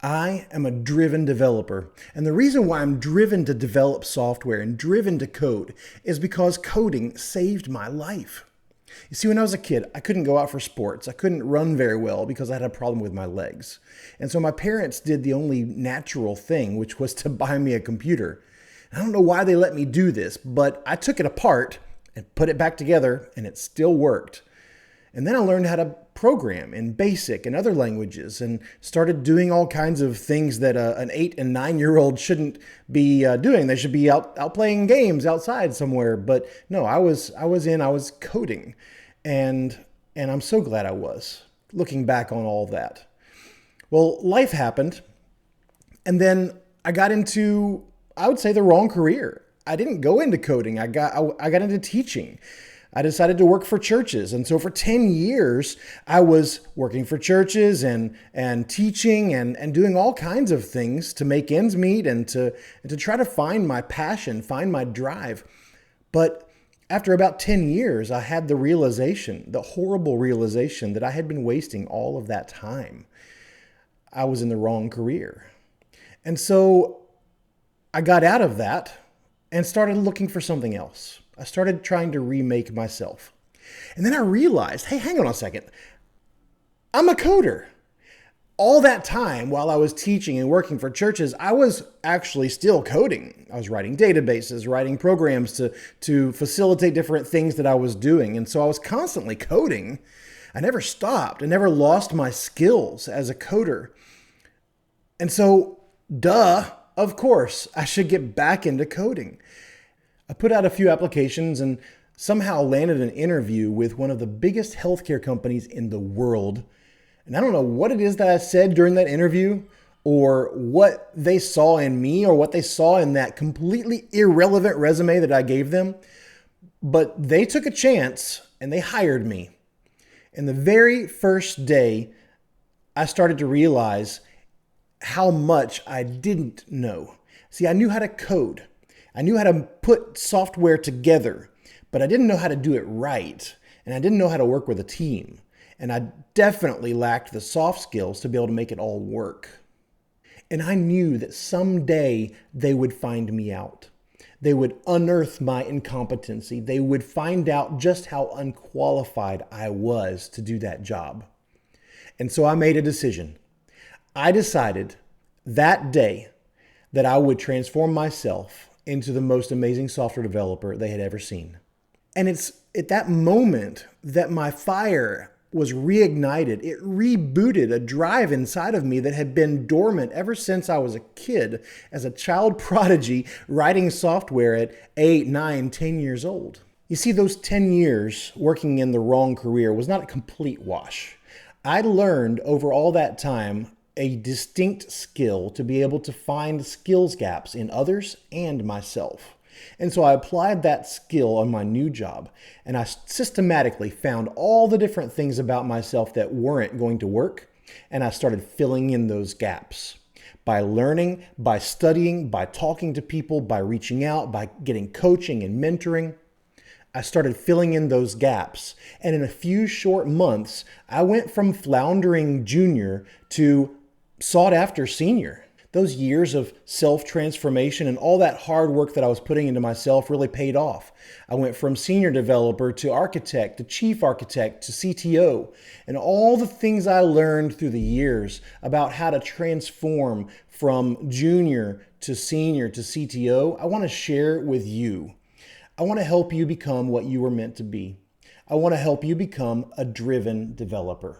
I am a driven developer. And the reason why I'm driven to develop software and driven to code is because coding saved my life. You see, when I was a kid, I couldn't go out for sports. I couldn't run very well because I had a problem with my legs. And so my parents did the only natural thing, which was to buy me a computer. I don't know why they let me do this, but I took it apart and put it back together, and it still worked. And then I learned how to program in BASIC and other languages and started doing all kinds of things that an 8 and 9-year-old shouldn't be doing. They should be out playing games outside somewhere. But no, I was coding. And I'm so glad I was, looking back on all of that. Well, life happened. And then I got into, I would say, the wrong career. I didn't go into coding. I got into teaching. I decided to work for churches. And so for 10 years, I was working for churches and teaching and doing all kinds of things to make ends meet and to try to find my passion, find my drive. But after about 10 years, I had the realization, the horrible realization that I had been wasting all of that time. I was in the wrong career. And so I got out of that and started looking for something else. I started trying to remake myself. And then I realized, hey, hang on a second. I'm a coder. All that time while I was teaching and working for churches, I was actually still coding. I was writing databases, writing programs to facilitate different things that I was doing. And so I was constantly coding. I never stopped. I never lost my skills as a coder. And so, of course, I should get back into coding. I put out a few applications and somehow landed an interview with one of the biggest healthcare companies in the world. And I don't know what it is that I said during that interview or what they saw in me or what they saw in that completely irrelevant resume that I gave them, but they took a chance and they hired me. And the very first day, I started to realize how much I didn't know. See, I knew how to code. I knew how to put software together, but I didn't know how to do it right. And I didn't know how to work with a team. And I definitely lacked the soft skills to be able to make it all work. And I knew that someday they would find me out. They would unearth my incompetency. They would find out just how unqualified I was to do that job. And so I made a decision. I decided that day that I would transform myself into the most amazing software developer they had ever seen. And it's at that moment that my fire was reignited. It rebooted a drive inside of me that had been dormant ever since I was a kid, as a child prodigy writing software at 8, 9, 10 years old. You see, those 10 years working in the wrong career was not a complete wash. I learned over all that time a distinct skill to be able to find skills gaps in others and myself. And so I applied that skill on my new job, and I systematically found all the different things about myself that weren't going to work, and I started filling in those gaps. By learning, by studying, by talking to people, by reaching out, by getting coaching and mentoring, I started filling in those gaps. And in a few short months, I went from floundering junior to sought after senior. Those years of self-transformation and all that hard work that I was putting into myself really paid off. I went from senior developer to architect to chief architect to CTO. And all the things I learned through the years about how to transform from junior to senior to CTO, I want to share with you. I want to help you become what you were meant to be. I want to help you become a driven developer.